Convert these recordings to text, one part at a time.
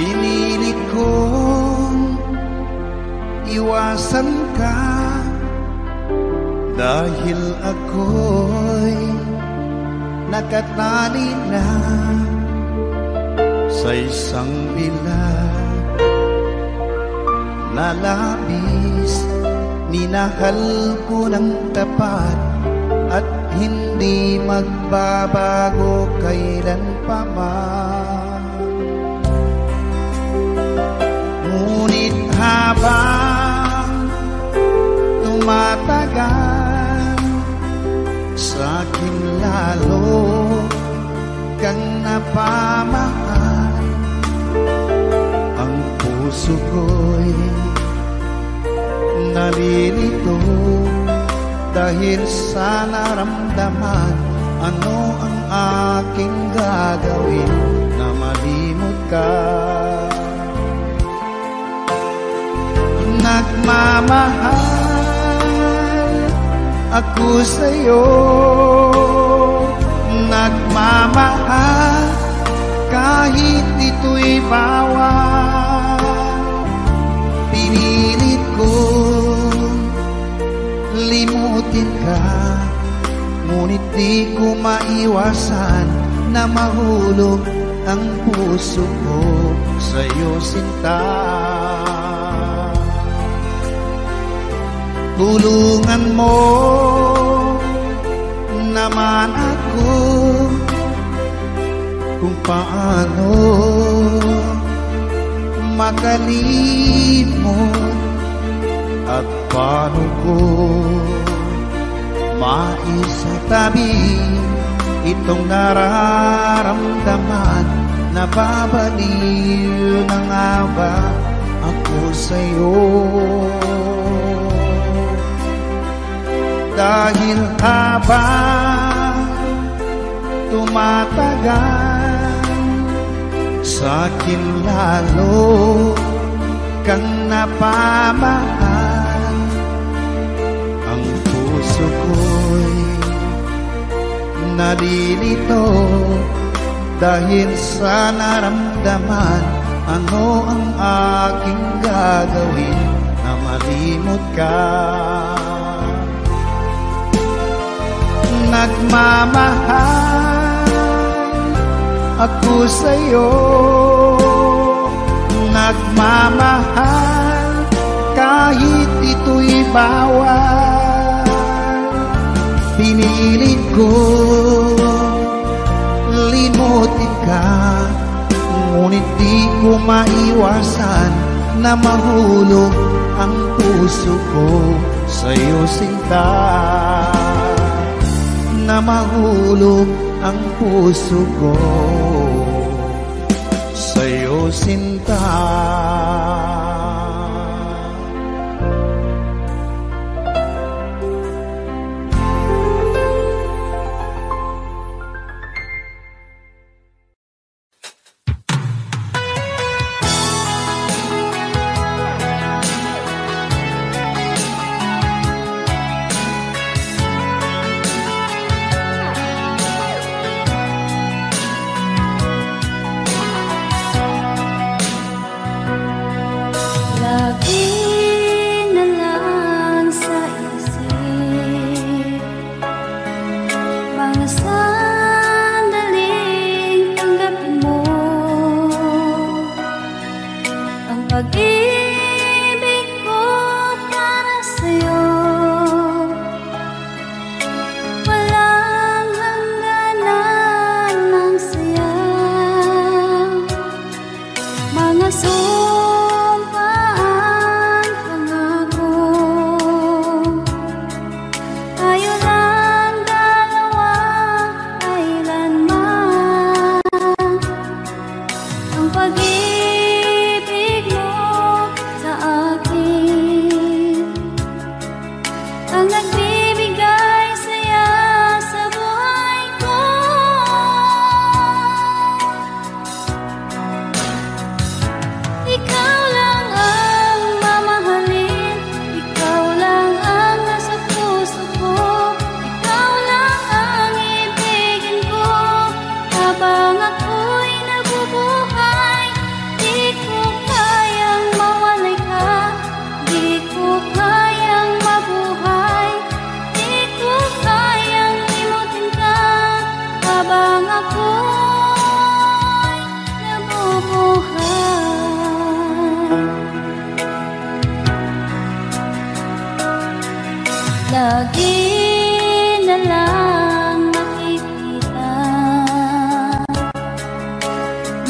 Pinilit kong iwasan ka dahil ako'y nakatali na sa isang bilag na labis. Minahal ko ng tapat at hindi magbabago kailan pa man. Ngunit habang tumatagal, sa'kin lalo kang napamahal. Ang puso ko'y nalilito dahil sa naramdaman. Ano ang aking gagawin na malimot ka? Nagmamahal ako sa'yo, nagmamahal kahit ito'y bawal. Pinilit ko limutin ka, ngunit di ko maiwasan na mahulog ang puso ko sa'yo, sinta. Tulungan mo naman ako kung paano makalimot at paano ko maisatabi itong nararamdaman. Nababaliw na nga ba ako sa'yo? Dahil habang tumatagal, sa'kin lalo kang napamahal. Ang puso ko'y nalilito dahil sa naramdaman. Ano ang aking gagawin na malimot ka? Nagmamahal ako sa'yo, nagmamahal kahit ito'y bawal. Pinilit ko limutin ka, ngunit di ko maiwasan na mahulog ang puso ko sa'yo, sinta. Na mahulog ang puso ko sa'yo, sinta.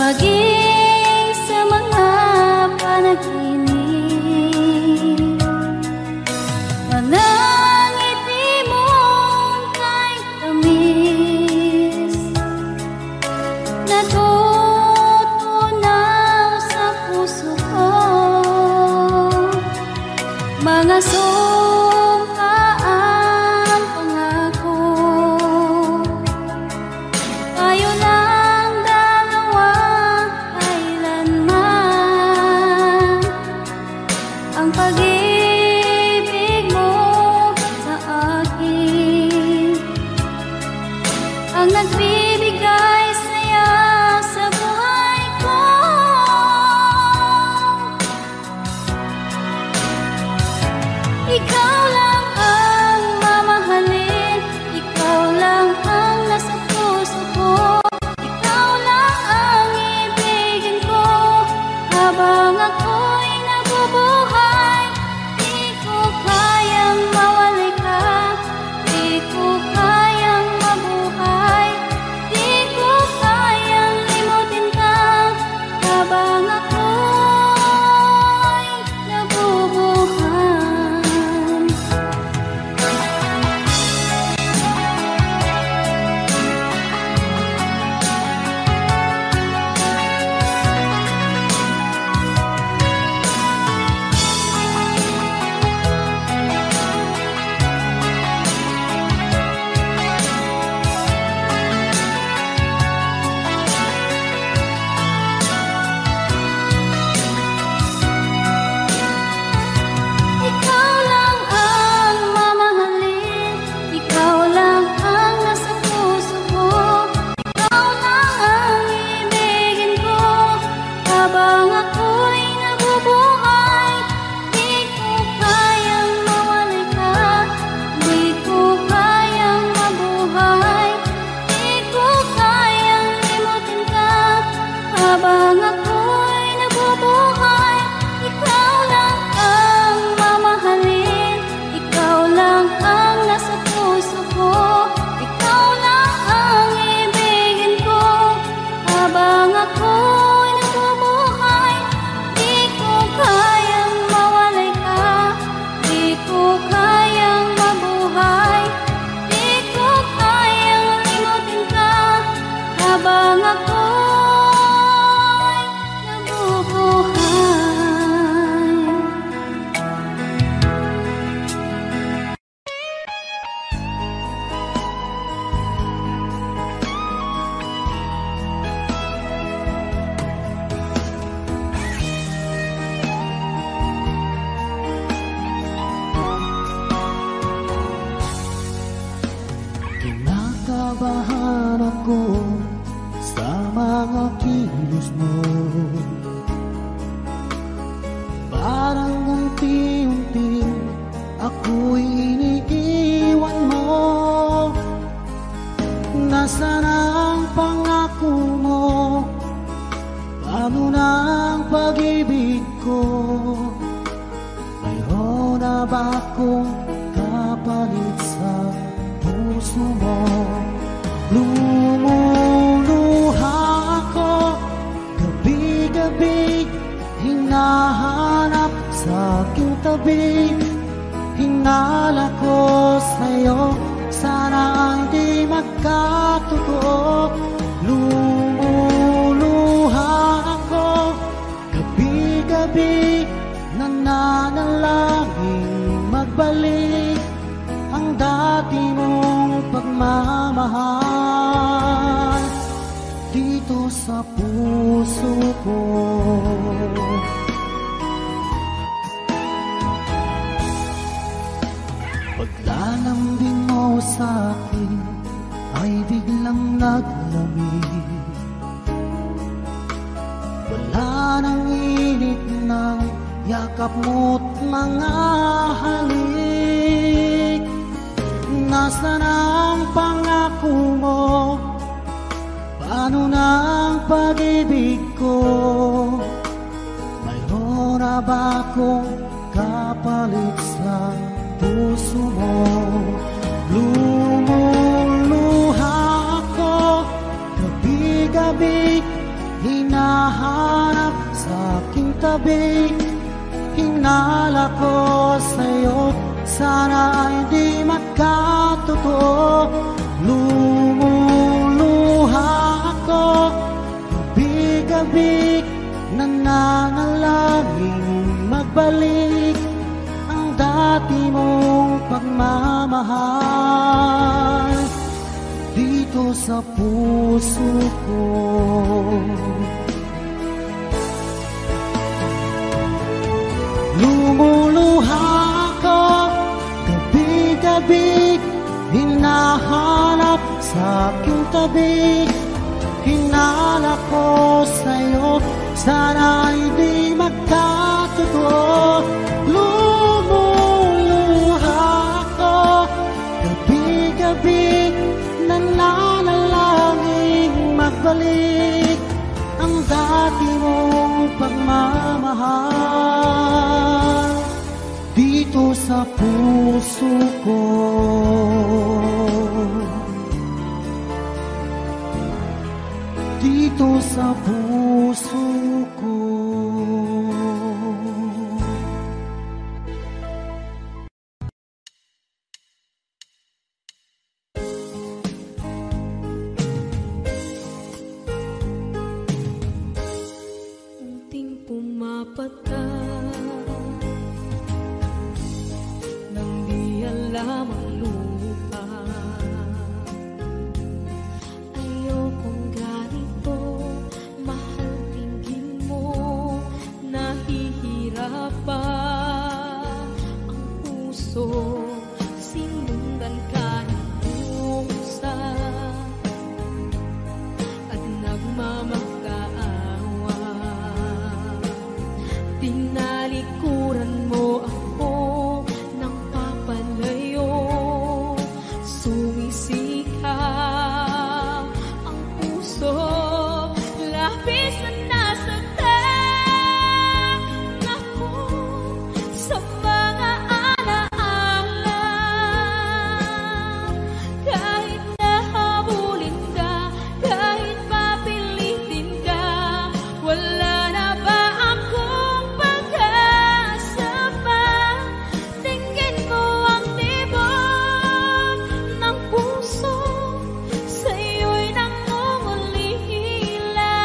maging sa mga panaginip. Manang ngiti mong kay tamis, natutunaw sa puso ko. Mga sumkaang pangako, tayo lang dalawa kailanman. Ang pag-ibig mo sa akin ang nagbibigay saya sa buhay ko. Ikaw lang ang mamahalin, ikaw lang ang nasa puso ko. Ikaw lang ang ibigin ko habang ako'y nabubuhay. Di ko kayang mawalay ka, di ko kayang mabuhay, di ko kayang limutin ka habang ako'y nabubuhay. Ikaw lang ang mamahalin, ikaw lang ang nasa puso ko. Ikaw lang ang ibigin ko habang ako'y nabubuhay. Di ko kayang mawalay ka, di ko kayang mabuhay, di ko kayang limutin ka habang ako'y nabubuhay. Ikaw lang ang mamahalin, ikaw lang ang nasa puso ko. Ikaw lang ang ibigin ko habang ako'y nabubuhay. Di ko kayang mawalay ka, di ko kayang mabuhay, di ko kayang limutin ka habang ako'y nabubuhay. Kinakabahan ako sa mga kilos mo. Parang unti-unti ako'y iniiwan mo. Nasaan ang pangako mo? Paano na ang pag-ibig ko? Mayroon na ba akong kapalit sa puso mo? Lumuluha ako gabi-gabi, hinahanap sa aking tabi. Hinala ko sa'yo, sana hindi magkatotoo. Lumuluha ako gabi-gabi, nananalangin magbalik ang dati mong pagmamahal dito sa puso ko. Paglalambing mo sa akin ay biglang naglamig. Wala nang init ng yakap mo't mga halik. Nasaan ang pangako mo? Paano na ang pag-ibig ko? Mayroon na ba akong kapalit sa puso mo? Lumuluha ako gabi-gabi, hinahanap sa aking tabi. Hinala ko sa'yo, sana ay di magkatotoo. Lumuluha ako, gabi-gabi, nananalangin magbalik ang dati mong pagmamahal dito sa puso ko. Lumuluha ako, gabi-gabi, hinahanap sa aking tabi. Hinala ko sa'yo, sana ay di magkatotoo. Lumuluha ako, gabi-gabi, nananalangin magbalik ang dati mong pagmamahal dito sa puso ko. Dito sa puso ko. Unting pumapata nang di alam ang lupa. Ayokong ganito, mahal, tingin mo, nahihirapan ang puso. Sinundan ka ng pusa at nagmamakaawa. Tinalikuran mo ako ng papalayo, sumisikap ang puso. Labis na nasaktan ako sa mga alaala. Kahit nahabulin ka, kahit papilitin ka, wala na ba akong pag-asa pa? Tingin mo ang tibok ng puso, sa'yo'y nangungulila.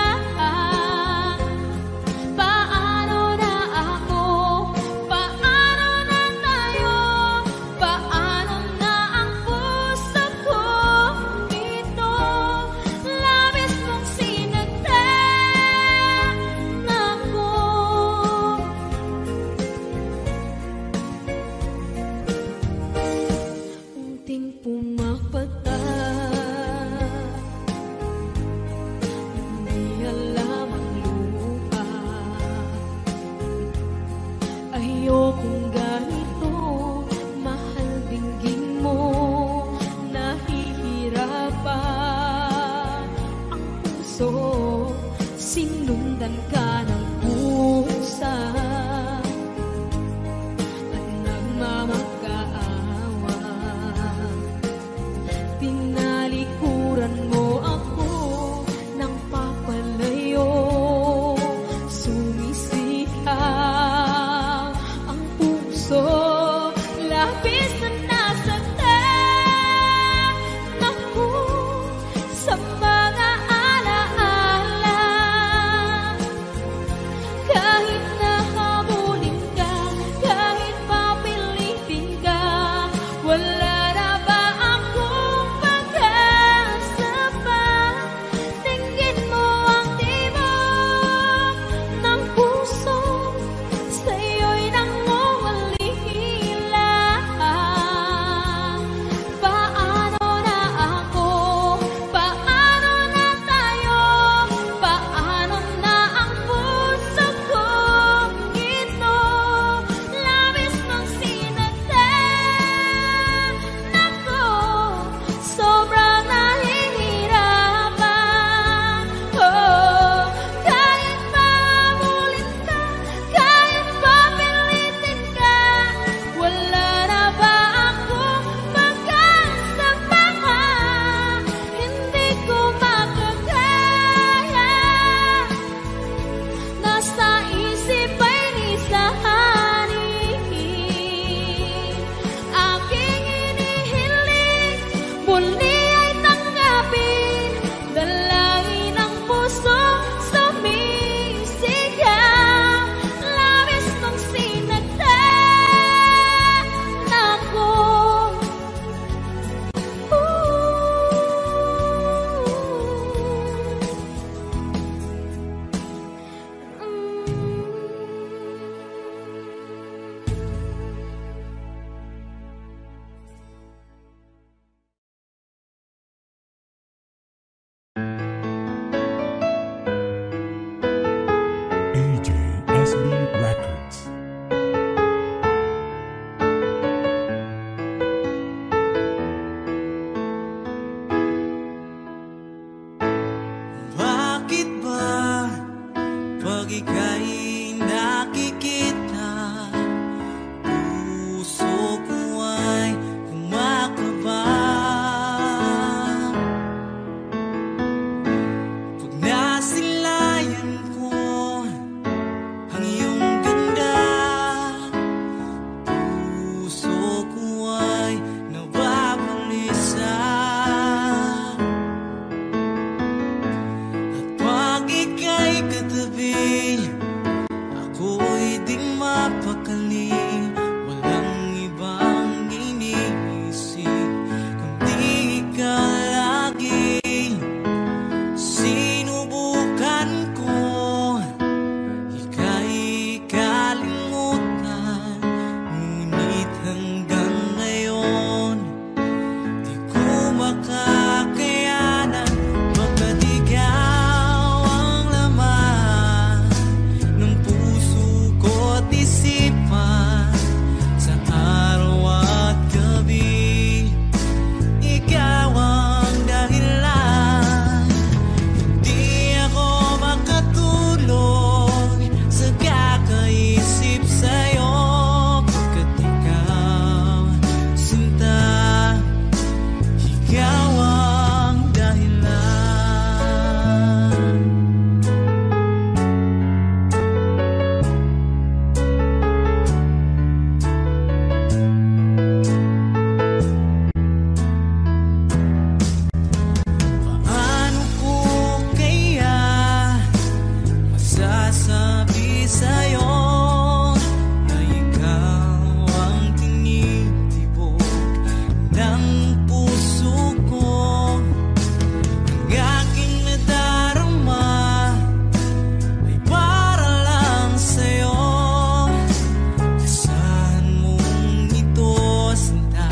Paano na ako? Paano na tayo? Paano na ang puso ko ito? Labis mong sinagtan ako. Unting pumapata, hindi alam ang lupa. Ayokong ganito, mahal, dinggin mo, nahihirapan ang puso. Sinundan ka ng pusa at nagmamakaawa. Tinalikuran mo ako ng papalayo, sumisikap ang puso. Labis na nasaktan ako sa mga alaala. ika'y nakikita, puso ko ay kumakaba. Pag nasilayan ko ang iyong ganda, puso ko ay nababalisa. At pag ika'y katabi, ako'y di mapakali. Walang ibang iniisip kundi ikaw lagi. Sinubukan ko ika'y kalimutan, ngunit hanggang ngayon di ko makakayanan. Pagkat ikaw ang laman ng puso ko't isipan, sa araw at gabi ikaw ang dahilan. Di ako makatulog sa kakaisip sa'yo, pagkat ikaw, sinta, ikaw ang dahilan. Paano ko kaya masasabi sa'yo na ikaw ang tinitibok ng puso ko? Ang aking nadarama ay para lang sa'yo. Asahan mong ito, sinta,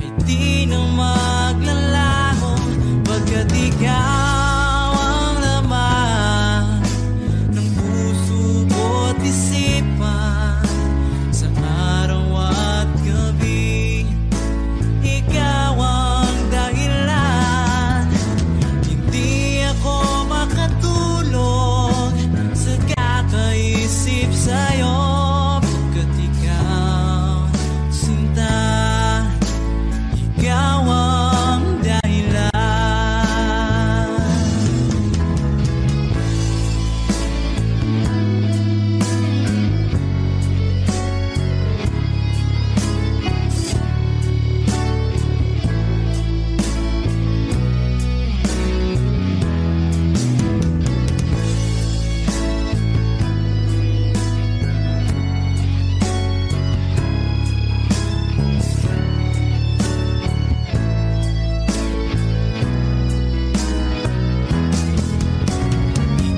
ay di na maglalaho, pagkat ikaw ang laman ng puso ko't isipan, sa araw at gabi ikaw ang dahilan. Hindi ako makatulog sa kakaisip sa'yo, pagkat ikaw, sinta, ikaw ang dahilan.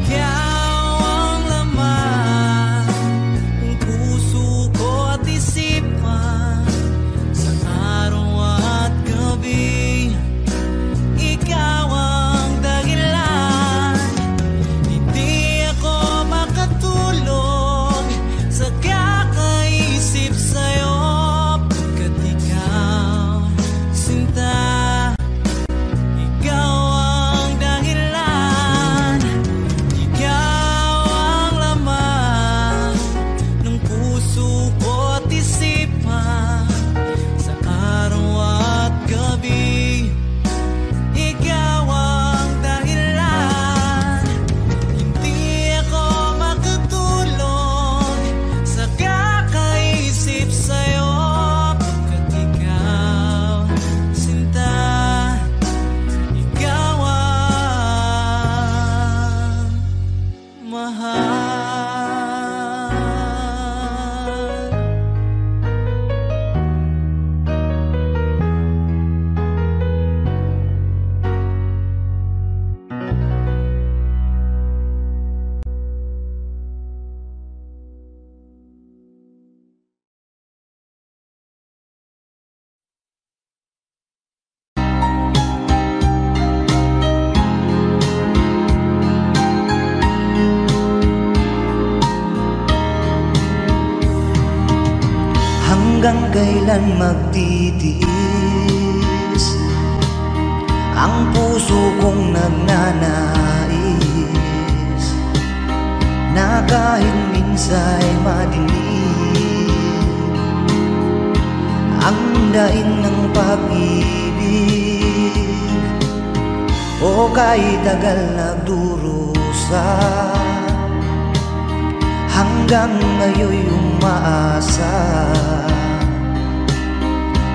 Ikaw ang laman ng puso ko't isipan, sa araw at gabi ikaw ang dahilan. Hindi ako makatulog sa kakaisip sa'yo, pagkat ikaw, sinta, ikaw ang dahilan. Ikaw ang laman ng puso ko't isipan, sa araw at gabi ikaw ang dahilan. Hindi ako makatulog sa kakaisip sa'yo, pagkat ikaw, sinta, ikaw ang mahal. Hanggang kailan magtitiis ang puso kong nagnanais na kahit minsa'y madinig ang daing ng pag-ibig, o kahit tagal nagdurusa, hanggang ngayon'y umaasa.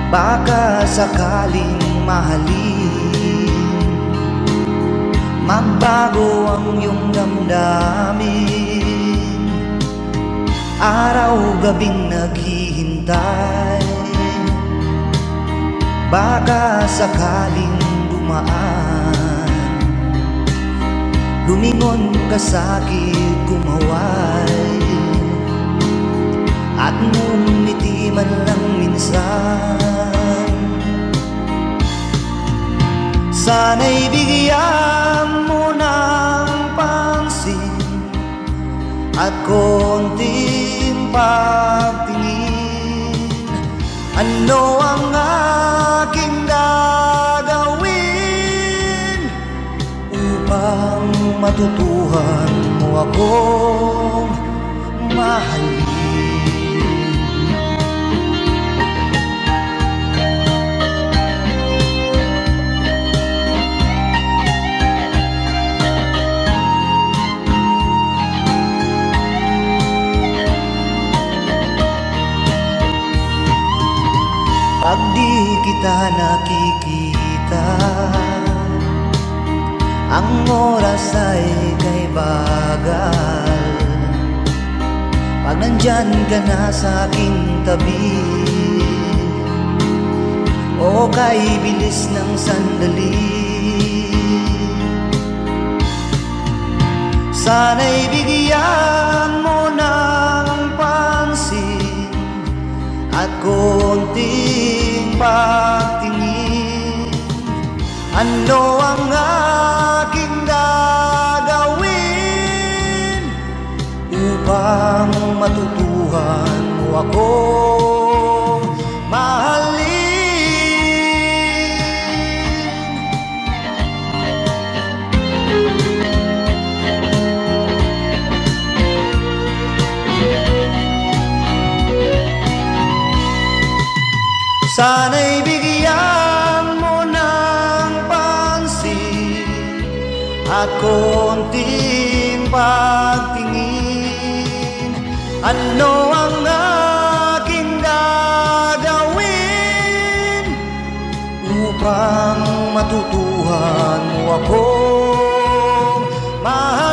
Baka sakaling mahalin, magbago ang iyong damdamin. Araw-gabing naghihintay, baka sakaling dumaan, lumingon ka sa'kin, kumaway, at ngumiti man lang minsan. Sana'y bigyan mo ng pansin at konting pagtingin. Ano ang aking gagawin upang matutuhan mo akong mahalin? Pag di kita nakikita, ang oras ay kay bagal. Pag nandyan ka na sa aking tabi, o kay bilis ng sandali, sana'y bigyan mo ng pansin at konting pagtingin. Ano ang aking gagawin upang matutuhan mo akong mahalin? Sana'y bigyan mo ng pansin at konting pagtingin. Ano ang aking gagawin upang matutuhan mo akong mahalin?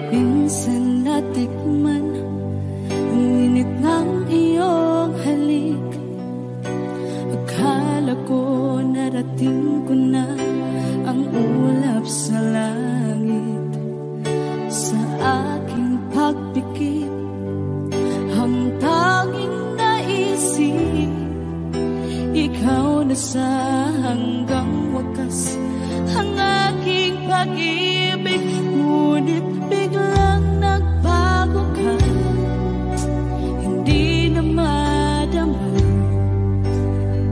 Minsan natikman ang init ng iyong halik. Akala ko narating ko na ang ulap sa langit. Sa aking pagpikit, ang tanging naisip, ikaw na sa hanggang wakas ang aking pag-ibig. Ngunit biglang nagbago ka, hindi na madama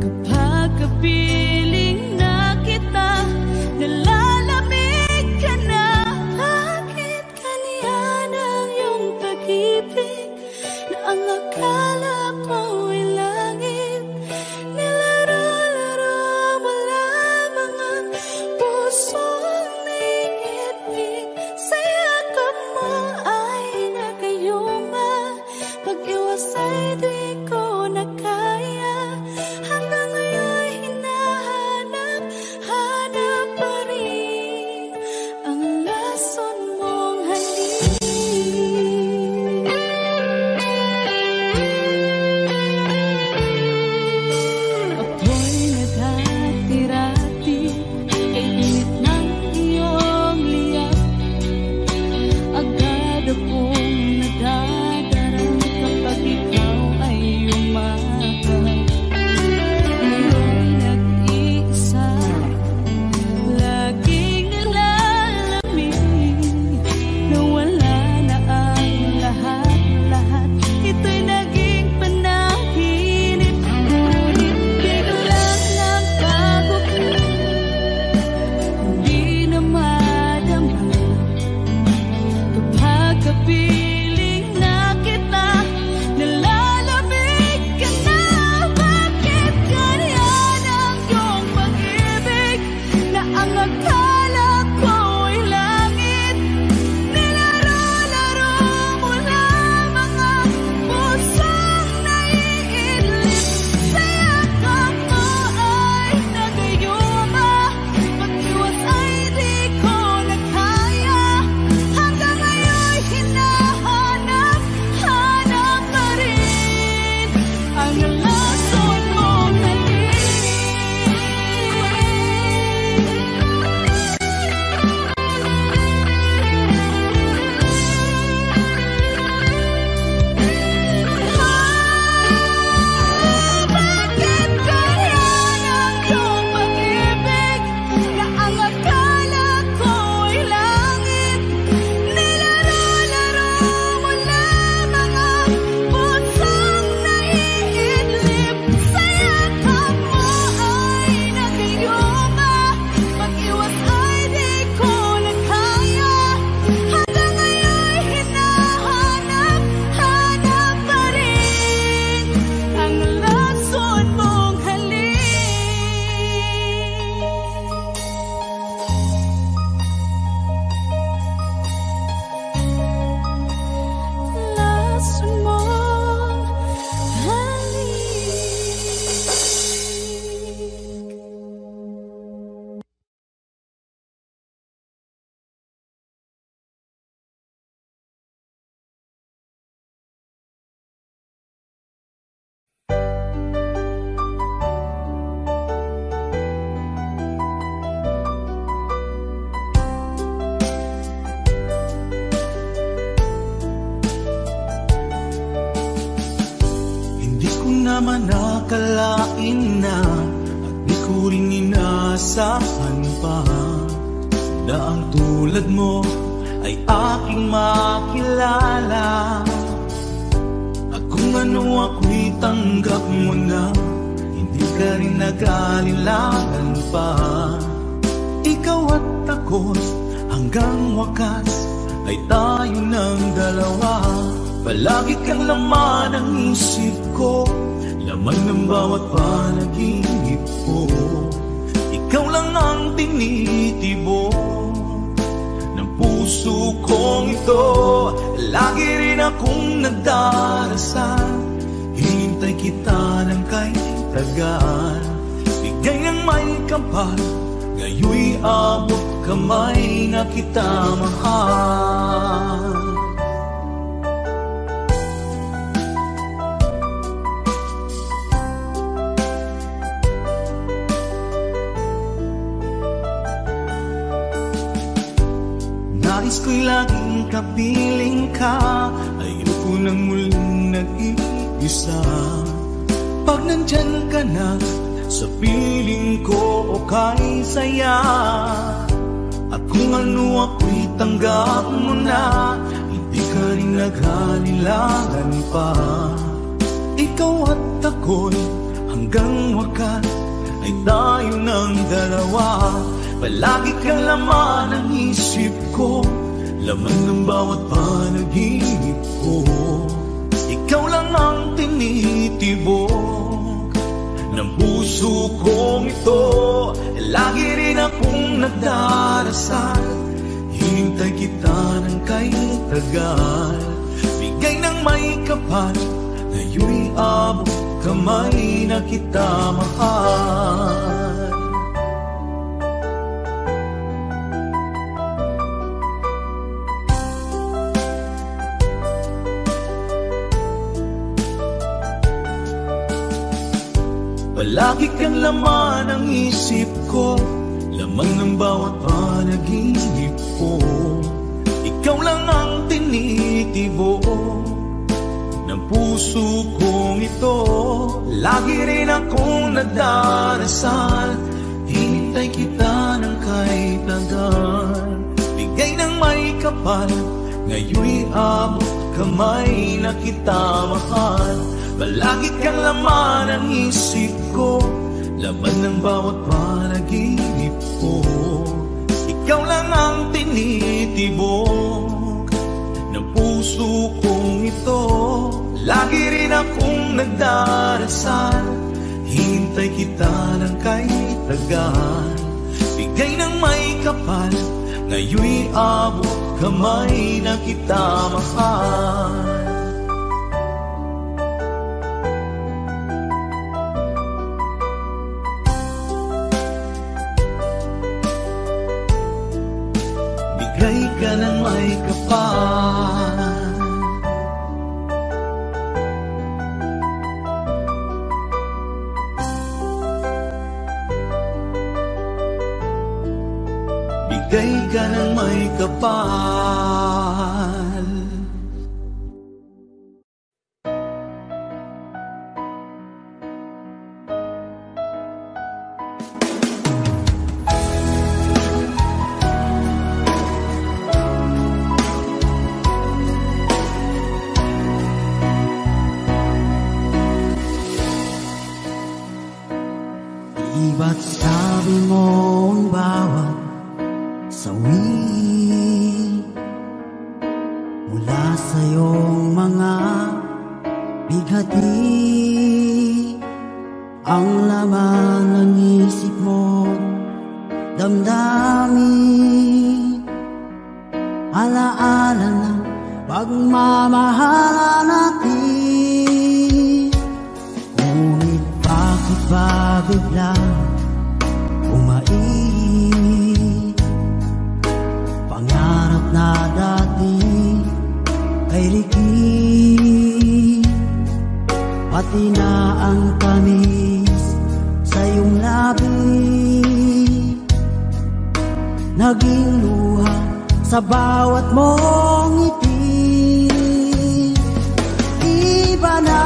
kapag kapiling na kita, nalalamig ka na. Bakit kaniyan ang iyong pag-ibig na ang akala ko'y langit? Nilaro-laro mo lamang ang pusong naigit-igit. Saya ko naman nakalain na at di ko rin inasahan pa na ang tulad mo ay aking makilala. At kung ano ako'y tanggap mo na, hindi ka rin nag-alilangan pa. Ikaw at ako'y hanggang wakas ay tayo ng dalawa. Palagi kang laman ng isip ko, laman ng bawat panaginip ko. Ikaw lang ang tinitibo ng puso kong ito. Lagi rin akong nagdarasal, hinintay kita ng kahit tagal. Bigay ng may kapal, ngayoy abot kamay na kita mahal. Nais ko'y laging kapiling ka, ayoko nang muling nag-iisa. Pag nandyan ka na sa piling ko, okay saya. At kung ano ako'y tanggap mo na, hindi ka rin naghalilangan pa. Ikaw at ako'y hanggang wakas ay tayo ng dalawa. Palagi kang laman ng isip ko, laman ng bawat panaginip ko. Ikaw lang ang tinitibok ng puso kong ito. Lagi rin akong nagdarasal, hinintay kita ng kahit tagal. Bigay ng may kapal, ngayoy abot kamay na kita mahal. Palagi kang laman ng isip ko, laman ng bawat panaginip ko. Ikaw lang ang tinitibo ng puso kong ito. Lagi rin akong nagdarasal, hinintay kita ng kahit tagal. Bigay ng may kapal, ngayoy abot kamay na kita mahal. Palagi kang laman ng isip ko, laman ng bawat panaginip ko. Ikaw lang ang tinitibok ng puso kong ito. Lagi rin akong nagdarasal, hintay kita ng kahit tagal. Bigay ng may kapal, ngayoy abot kamay na kita mahal. Bigay ka ng may kapal, bigay ka ng may kapal. Ba't sabi mo ang bawat sawi mula sa iyong mga bighati, ang laman ng isip mo, damdamin, alaala ng pagmamahalan natin. Ngunit bakit ba biglang pangarap na dati ay liki, pati na ang tamis sa iyong labi, naging luha sa bawat mong ngiti. Iba na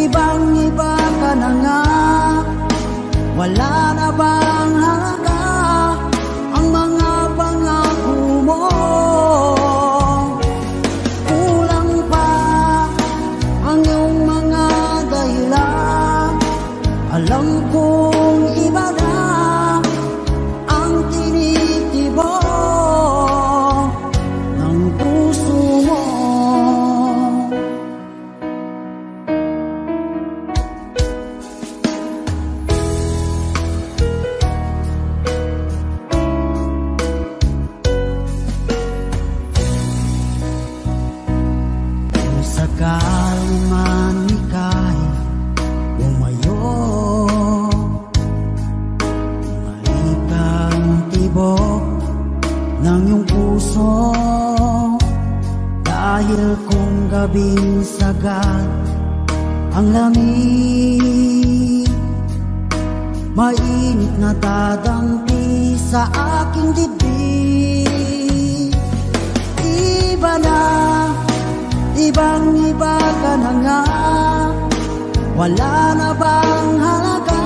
ibang-iba ka na nga. Wala na bang halaga ang mga pangako mo? Kulang pa ang iyong mga dahilan. Alam kong iba na ang tinitibok ng puso mo. Sakaling man ika'y umayo, malikang tibok ng iyong puso. Dahil kung gabing sagad ang lamig, mainit na dadampi sa aking dibdib. Iba na, ibang-iba ka na nga. Wala na bang halaga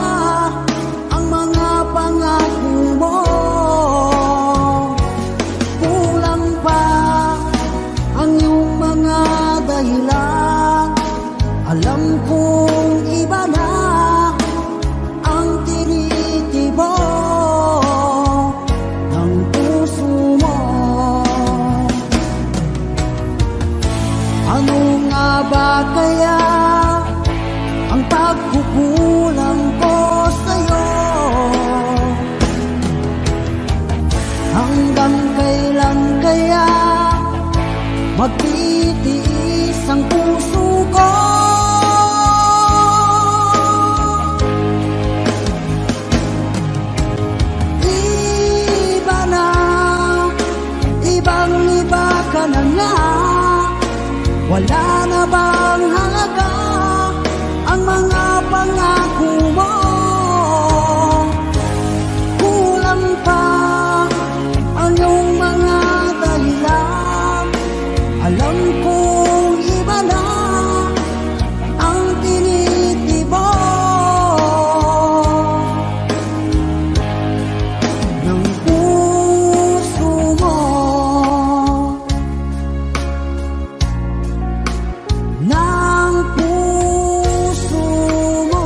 ang mga pangako mo? Kulang pa ang iyong mga dahilan. Alam kong iba na ang tinitibok ng puso mo. Ano nga ba kaya ang pagkukulang ko sa'yo? Hanggang kailan kaya magtitiis ang puso ko? Iba na, ibang-iba ka na nga. Wala na bang halaga ang mga pangako mo? Kulang pa ang iyong mga dahilan. Alam kong iba na ang tinitibok ng puso mo. Ng puso mo.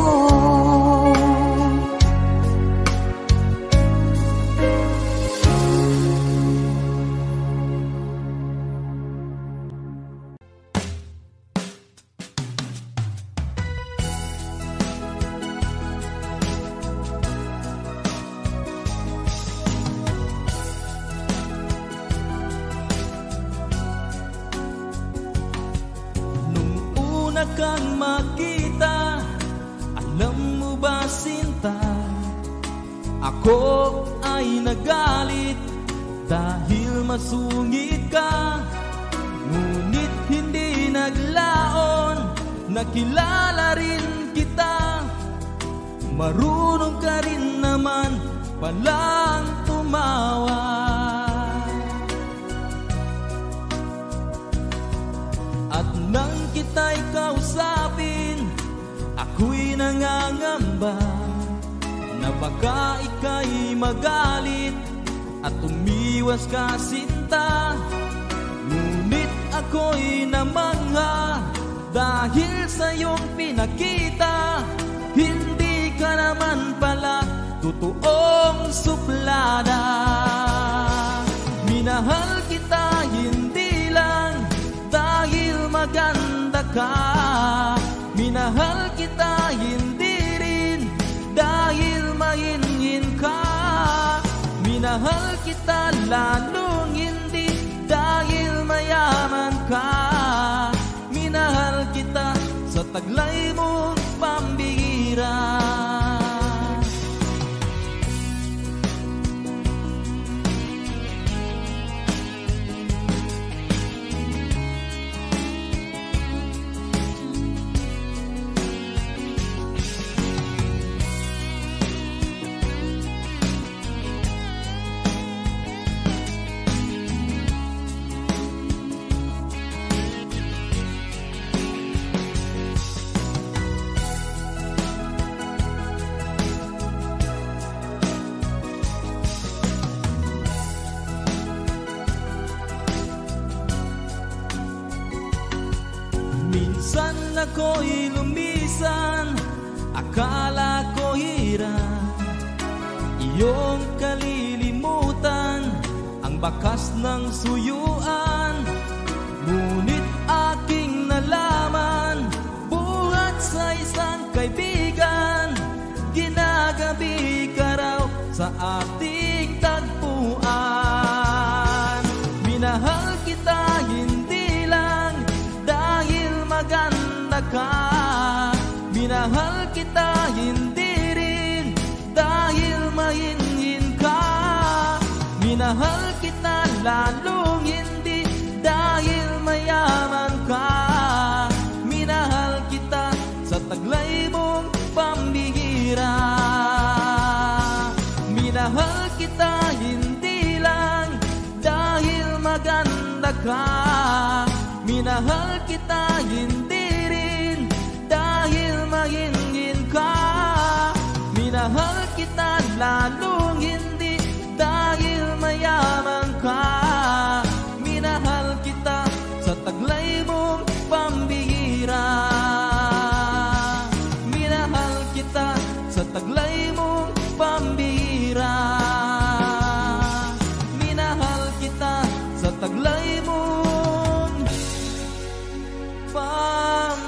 Kang makita, alam mo ba sinta, ako ay nagalit dahil masungit ka. Ngunit hindi naglaon, nakilala rin kita. Marunong ka rin naman palang tumawa. At nang kita'y kausapin, ako'y nangangamba na baka ika'y magalit at umiwas ka sinta. Ngunit ako'y namangha dahil sa iyong pinakita. Hindi ka naman pala totoong suplada. Minahal kita hindi lang dahil maganda ka. Minahal kita hindi rin dahil mahinhin ka. Minahal kita lalong hindi dahil mayaman ka. Minahal kita sa taglay mong pambihira. ako'y lumisan, akala ko hirap iyong kalilimutan ang bakas ng suyuan. Ngunit aking nalaman, buhat sa isang kaibigan, ginagabi ka raw sa ating tagpuan. Minahal kita hindi lang dahil maganda ka, minahal kita hindi rin dahil mahinhin ka, minahal kita lalong hindi dahil mayaman ka, minahal kita sa taglay mong pambihira. Minahal kita hindi lang dahil maganda ka, minahal kita hindi rin dahil mahinhin ka, minahal kita lalong hindi dahil mayaman ka, minahal kita sa taglay mong pambihira. Minahal kita sa taglay mong pambihira. Minahal kita sa taglay mong pambihira.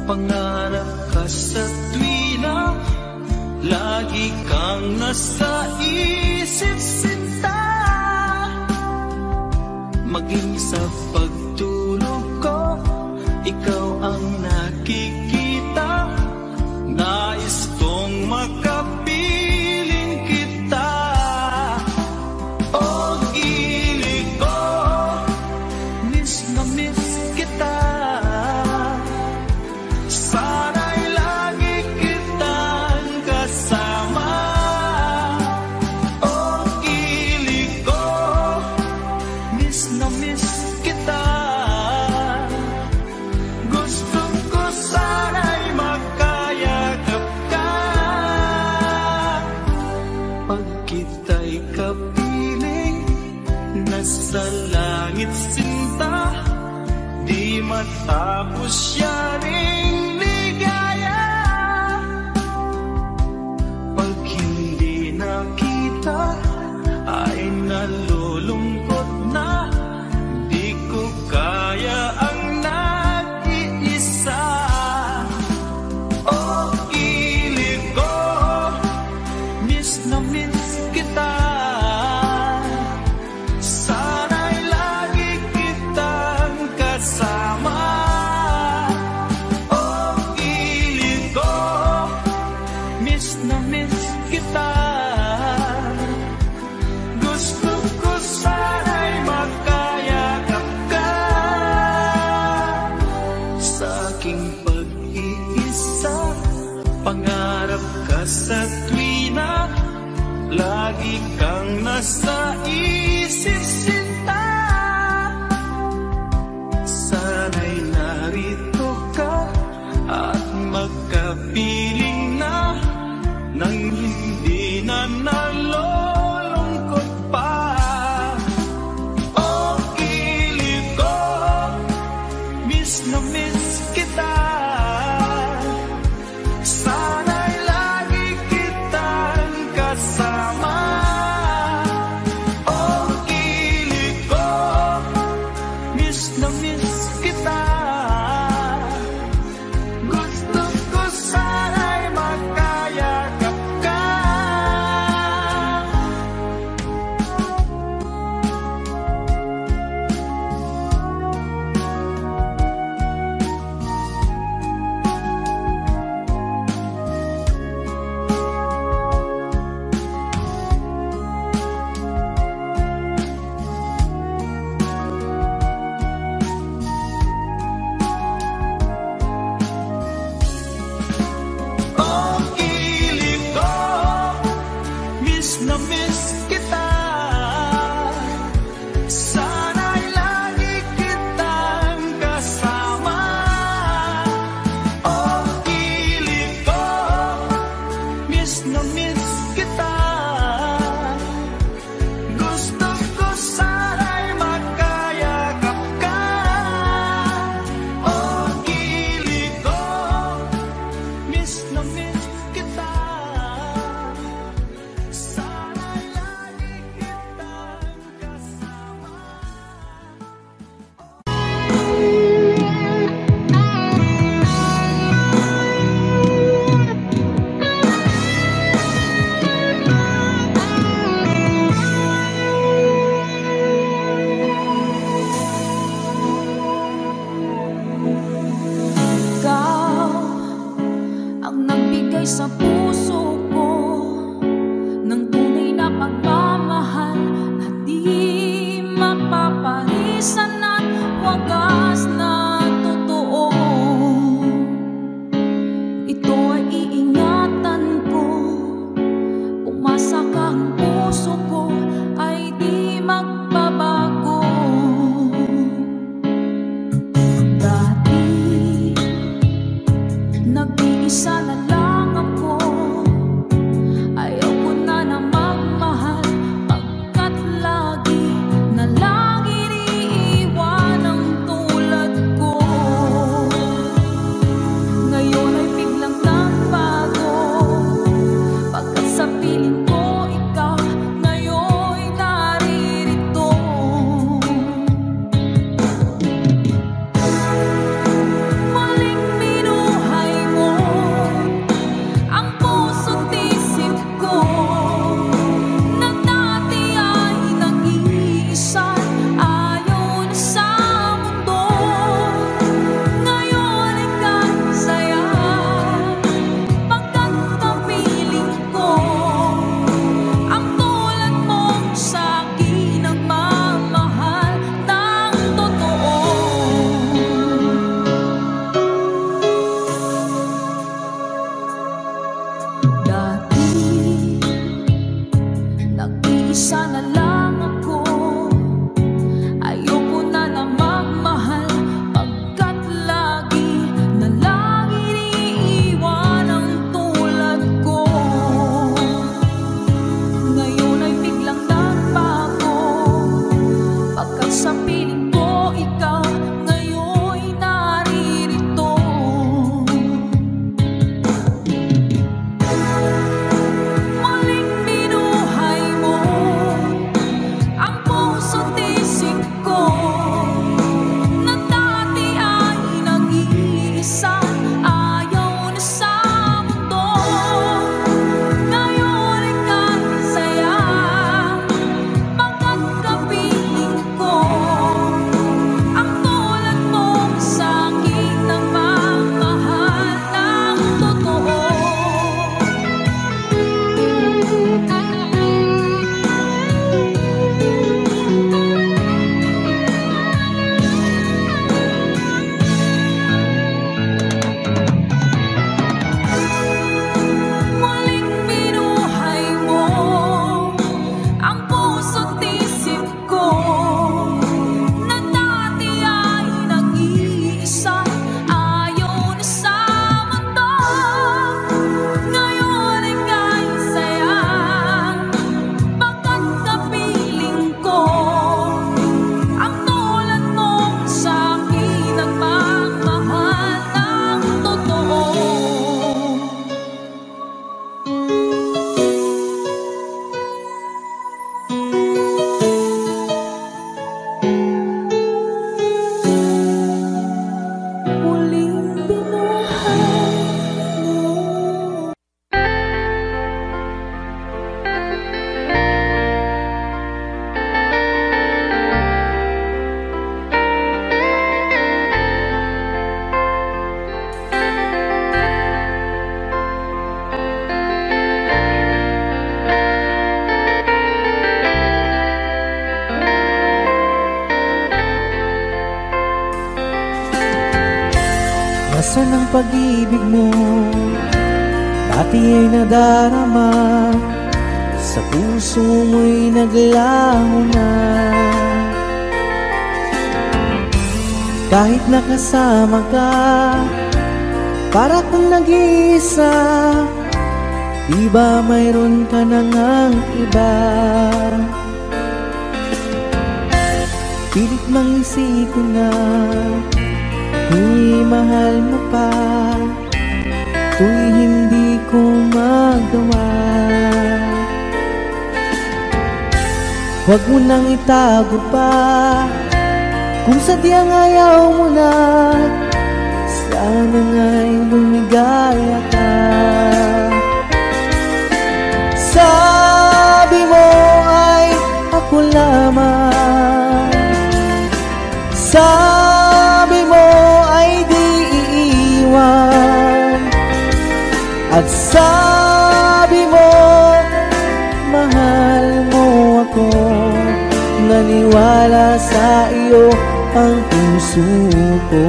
Pangarap ka sa tuwina, lagi kang nasa isip sinta. Maging sa pagtulog ko, ikaw ang nakikita. Nais kong makapiling kita. Oh, gilig ko, miss na miss kita. Sa langit sinta, di matapos yaring ligaya. Pag hindi nakita, ay nalulungkot na. Di ko kaya ang nag-iisa. Oh, ilig ko, miss na miss kita. Pangarap ka sa tuwina, lagi kang nasa isip sinta. Sana'y narito ka at magkapiling na, nang hindi na nalulungkot pa. Oh, kilig ko, miss na miss kita. Sana'y lagi kitang kasama. Oh, kilig ko, miss na miss kita. Gusto ko sana'y makayakap ka. na miss kita. Sana'y lagi kitang kasama. Oh, kilig ko, miss na miss kita. Gusto ko sana'y magkayakap ka. Oh, kilig ko, miss na miss kita. Sana'y lagi kitang kasama. Ikaw ang nagbigay sa puso ko ng tunay na pagmamahal na di mapaparisan at wagas na totoo. Ito ay iingatan ko, umasa ka ang puso ko ay di magbabago. Dati nag-iisa na lang ako, ayaw ko na na magmahal, pagkat lagi na lang iniiwan ang tulad ko. Ngayon ay biglang nagbago, pagkat sa piling ko ikaw ngayon'y naririto. Muling binuhay mo ang puso't isip ko, na dati ay nag-iisa, ayaw na sa mundo. Ngayon ay kasaya, pagkat kapiling ko ang tulad mong sa'kin ang mamahal ng totoo. Dati nag-iisa na lang ako, ayoko na na magmahal, pagkat lagi na lang iniiwan ang tulad ko. Ngayon ay biglang nagbago, pagkat sa piling ko ikaw ngayon'y naririto. Muling binuhay mo ang puso't isip ko, na dati ay nag-iisa, ayaw na sa mundo. Ngayon ay kasaya, pagkat kapiling ko ang tulad mong sa'kin ang mamahal ng totoo. Muling binuhay mo ang puso't isip ko, na dati ay nag-iisa, ayaw na sa mundo. Ngayon ay kasaya, pagkat kapiling ko ang tulad mong sa'kin ang mamahal ng totoo. Muling binuhay mo. Nasaan ang pag-ibig mo? Dati ay nadarama sa puso mo'y naglaho na. Kahit nakasama ka, para kang nag-iisa, di ba mayroon ka na ngang iba? Pilit mang isipin na kung mahal mo pa, kung hindi ko magawa. Huwag mo nang itago pa, kung sadyang ayaw mo na, sana nga'y lumigaya ka. Sabi mo ay ako lamang, sabi mo ay di iiwan, at sabi mo mahal mo ako. Naniwala sa iyo ang puso ko.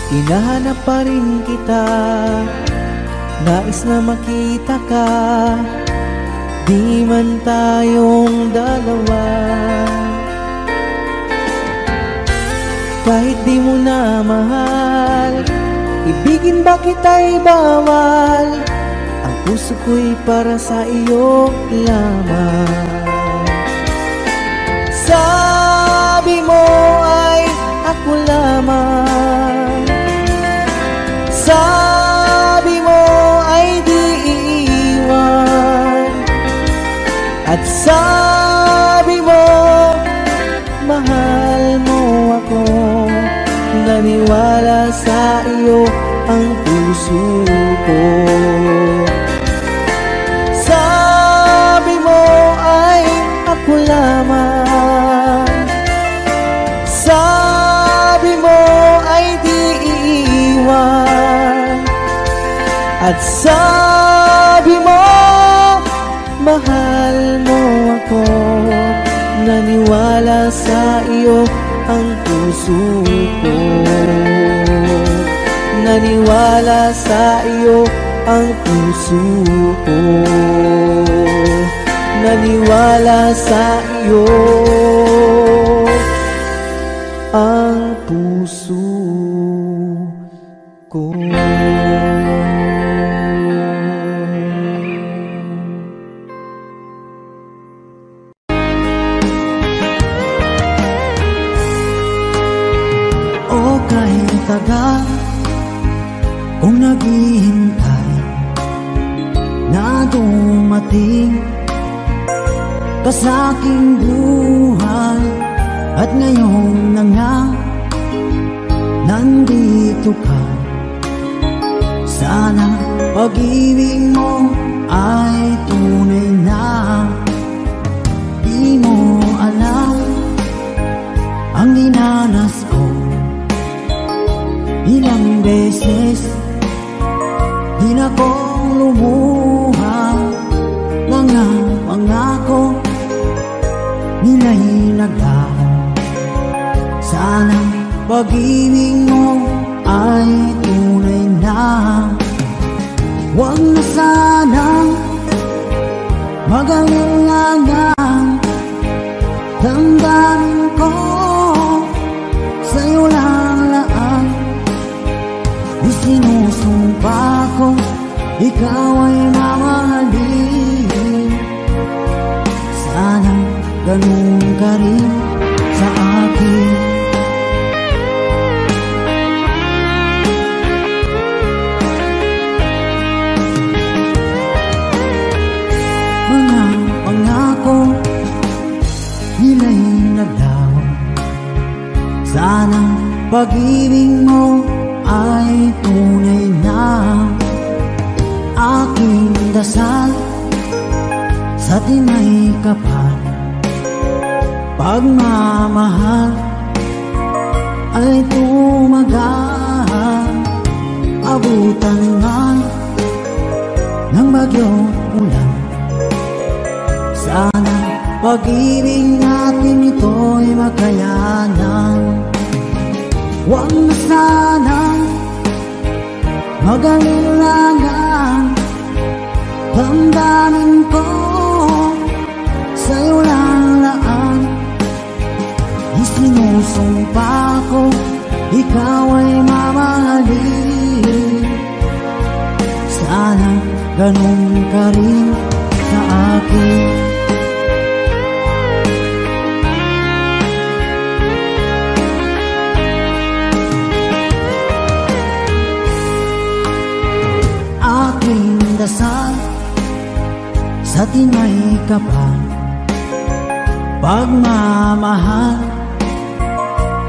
Hinahanap pa rin kita, nais na makita ka, di man tayong dalawa. Kahit di mo na mahal, ibigin ba kita'y bawal? Ang puso ko'y para sa iyo lamang. Sabi mo ay ako lamang, sabi mo ay di iiwan, at sabi mo mahal mo ako. Naniwala sa iyo ang puso ko. Sabi mo ay ako lamang, sabi mo ay di iiwan, at sabi mo mahal mo ako. Naniwala sa iyo ang puso ko. Naniwala sa iyo ang puso ko. Naniwala sa iyo ang puso ko. O kahit tagal kung naghihintay na dumating ka sa aking buhay, at ngayon na nga nandito ka. Sana pag-ibig mo ay tunay na. Di mo alam ang dinanas ko, ilang beses di na kong lumuha. Mga pangako nila'y naglaho. Sana pag-ibig mo ay tunay na. Huwag na sanang mag-alangang damdamin ko sa'yo lang laan. Di sinusumpa ko ikaw ay mamahalin. Sana ganun ka rin sa akin. Mga pangako nila'y naglaho. Sana pag-ibig mo ay tunay na. Aking dasal sa tinay kapal, Pagmamahal ay tumagal, abutan man ng bagyong ulan. Sana pag-ibig natin ito'y makayanan. Huwag na sanang mag-alilangan, damdamin ko sa'yo lang laan. Isinusumpa ko, ikaw ay mamahalin. Sana ganun ka rin sa akin. Aking dasal sa tinay kapal, pagmamahal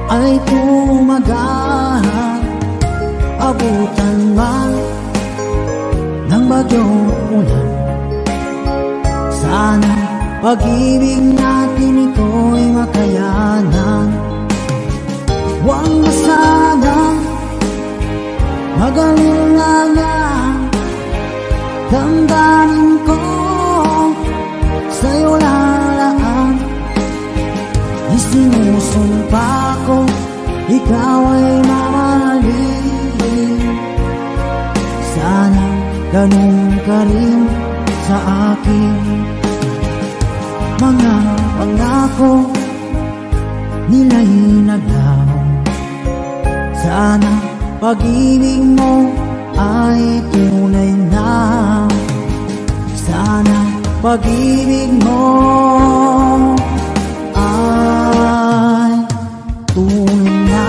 ay tumagal, abutan man ng bagyong ulan. Sana pag-ibig natin ito'y makayanan. Huwag na sana mag-alilangan, damdamin ko sa'yo lalaan. Isinusumpa ko, ikaw ay mamahalin. Sana ganun ka rin sa akin. Mga pangako nila'y naglaho. Sana pag-ibig mo ay tunay na. Sana pag-ibig mo ay tunay na.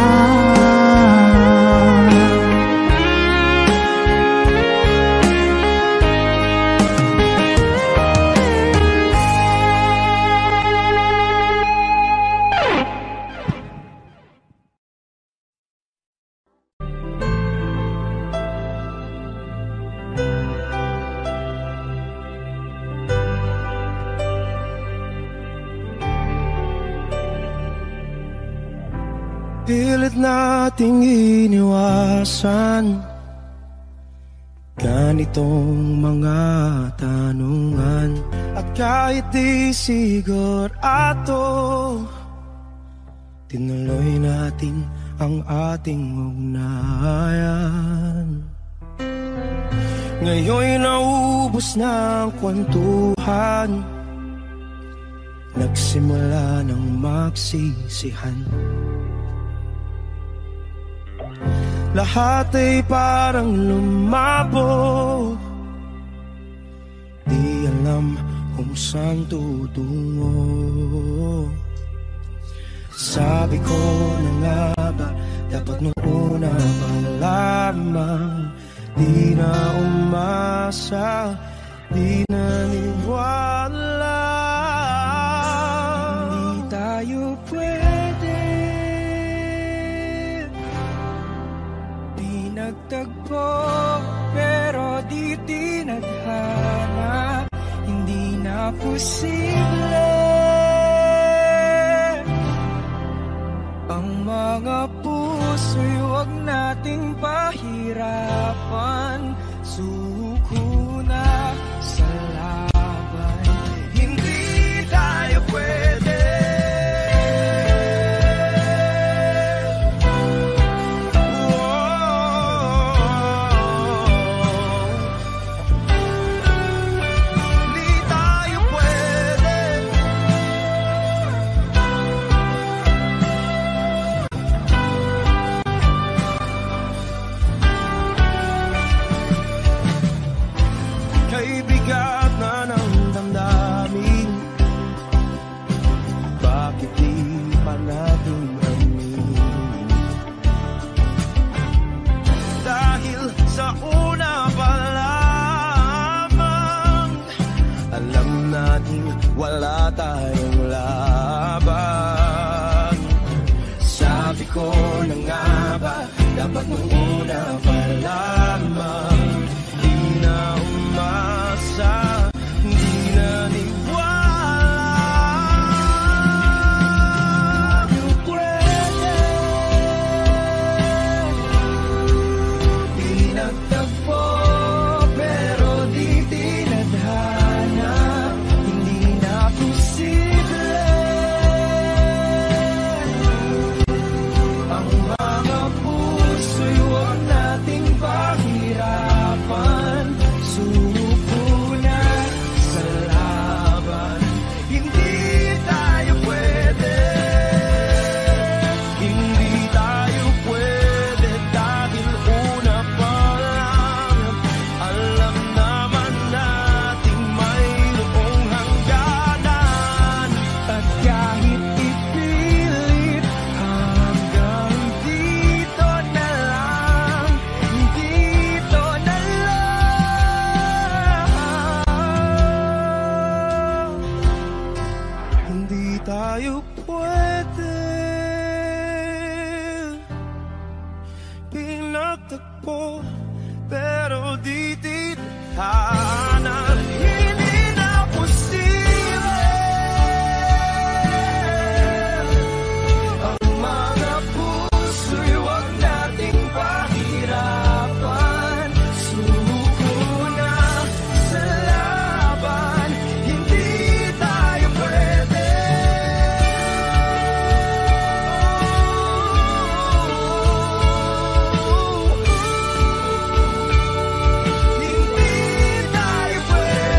Pilit nating iniwasan ganitong mga tanungan. At kahit di sigurado, tinuloy natin ang ating ugnayan. Ngayon'y naubos na ang kwentuhan, nagsimula ng magsisihan. Lahat ay parang lumabo, di alam kung saan tutungo. Sabi ko na nga ba, dapat nung una pa lamang, di na umasa, di naniwala. Hindi tayo pwede, di nagtagpo, pero di tinadhana. Hindi na posible ang mga puso'y huwag nating pahirapan. Suko na sa laban, hindi tayo pwede. tayo pwede pinagtagpo, pero di tithanan. Hindi na posible ang mga puso'y huwag nating pahirapan. Suko na sa laban, hindi tayo pwede. Hindi tayo pwede.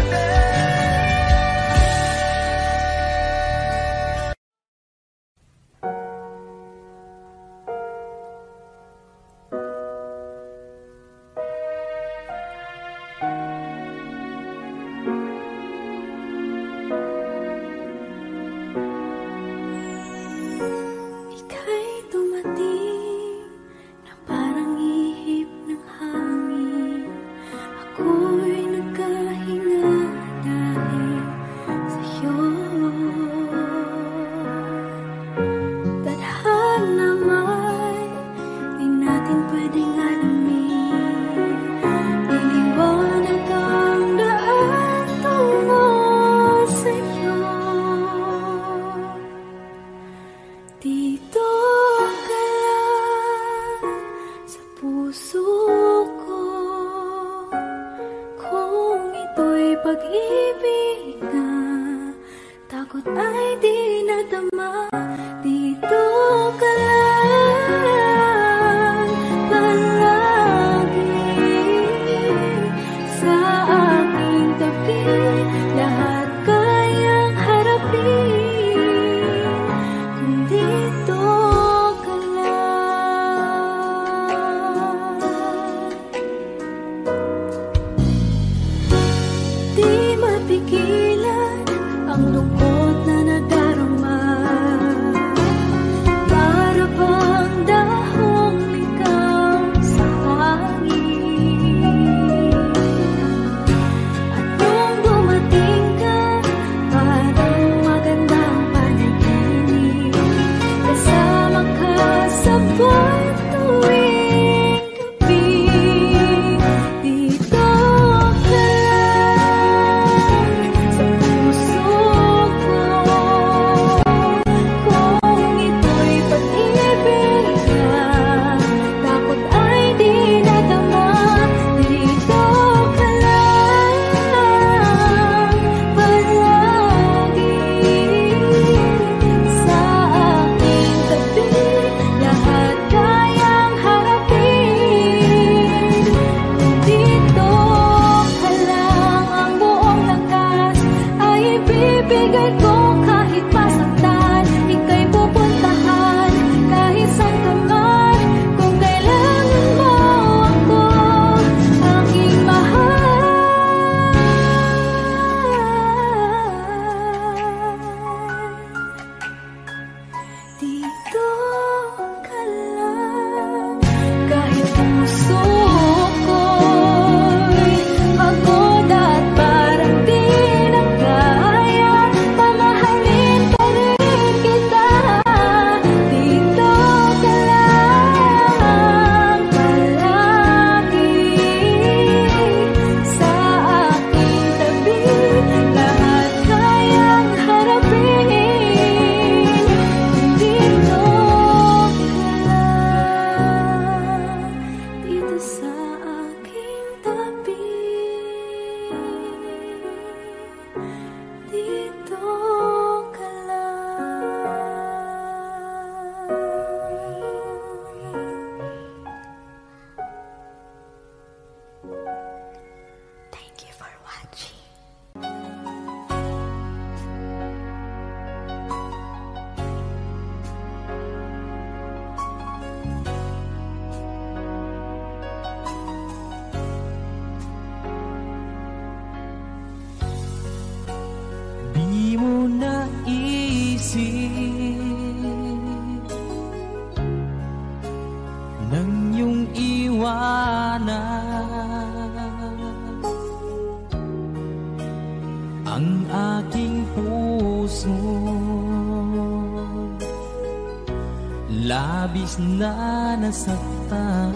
labis na nasaktan.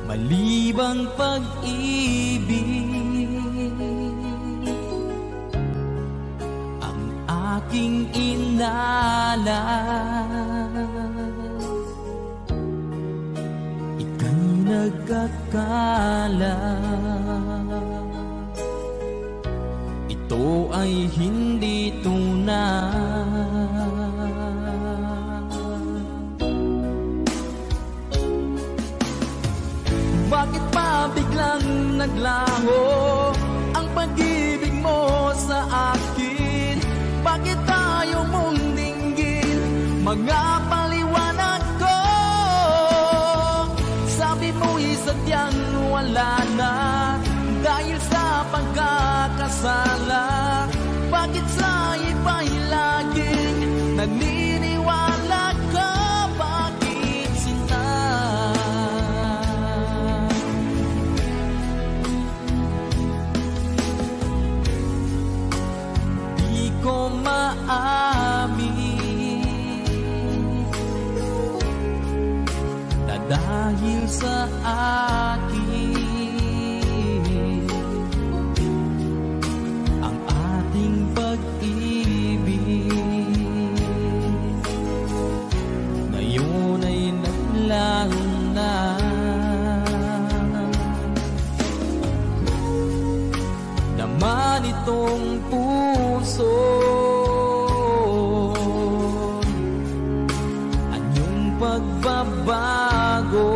Malibang pag-ibig ang aking inalas, ika'y nagkakala. Ito ay hindi tunay. Bakit pa biglang naglaho ang pag-ibig mo sa akin? Bakit tayo mong dinggin mga paliwanag ko? Sabi mo'y sadyang wala na dahil sa pagkakasala. Bakit sa iba'y laging naniniwala ka? Bakit sinta? Di ko maamin na dahil sa akin ang ating pag-ibig ngayon ay naglaho na. Naman itong puso anyong pagbabago,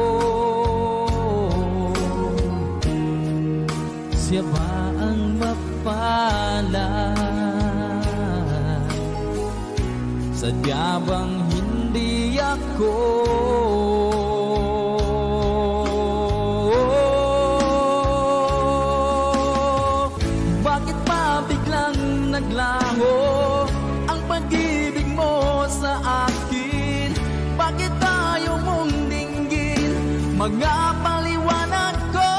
siya ba ang mapalad? Sadya bang hindi ako? Bakit pa biglang naglaho ang pag-ibig mo sa akin? Bakit tayo mong dinggin mga paliwanag ko?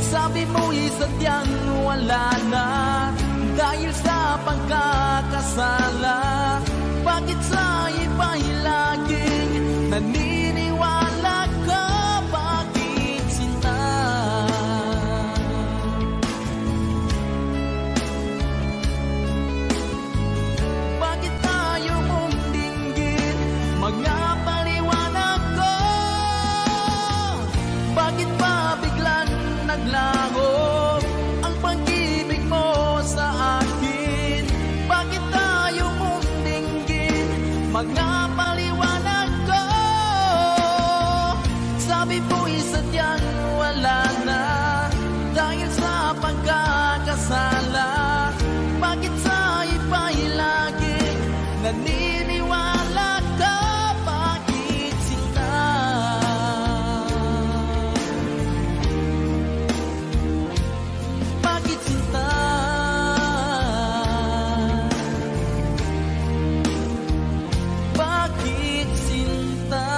Sabi mo'y sadyang wala na dahil sa pagkakasala. Bakit sa iba'y laging naniniwala ka? Bakit sinta? Bakit tayo mong dinggin mga paliwanag ko? Bakit pa biglang naglaho ang pag-ibig mo sa akin? Bakit tayo mong dinggin mga paliwanag ko? Sabi mo'y sadyang wala na dahil sa pagkakasala. Bakit sa iba'y laging naniniwala ka? Bakit sinta? Bakit sinta? Bakit sinta?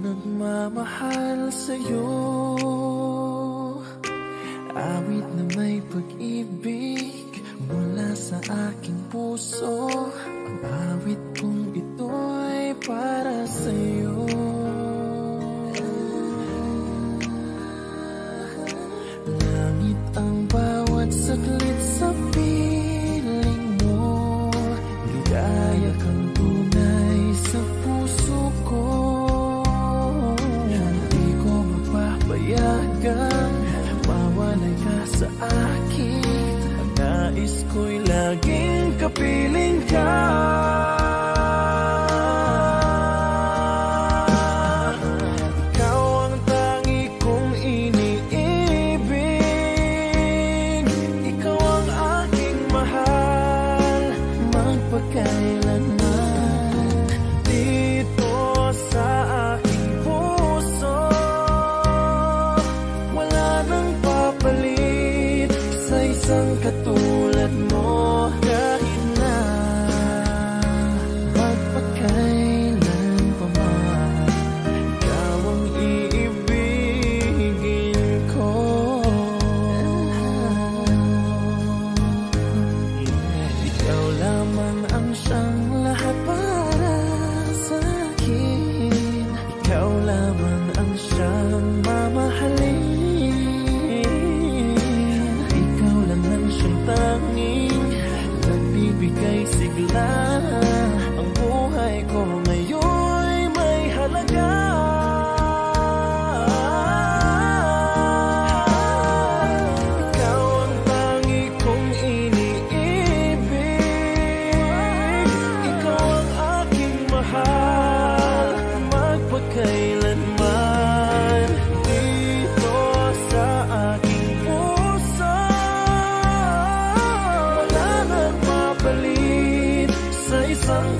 nagmamahal sa'yo. Awit na may pag-ibig mula sa aking puso. Ang awit kong ito'y para sa'yo. Langit ang bawat saglit sa piling mo. Ligaya kang tunay sa puso ko. Hindi ko mapapayagan mawalay ka sa akin. Ang nais ko'y laging kapiling ka.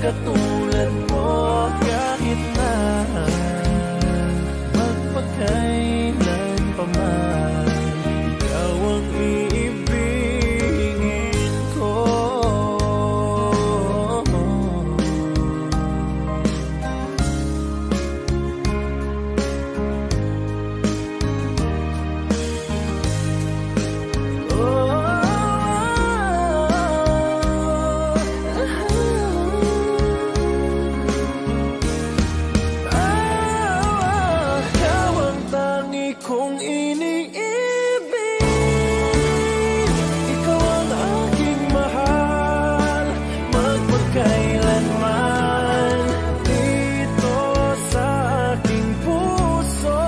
katulad mo kahit na magpakailan pa man, ikaw ang iibigin ko. Kung iniibig, ikaw ang aking mahal, magpagkailanman dito sa aking puso.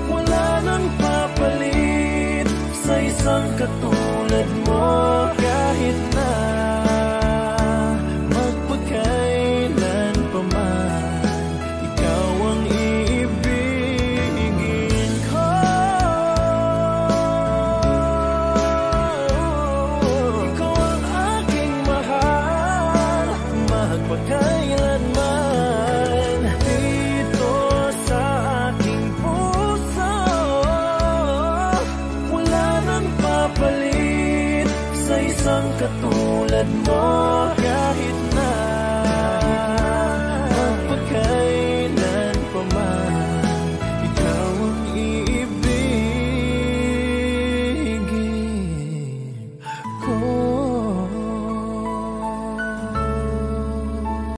Wala nang papalit sa isang katulad mo.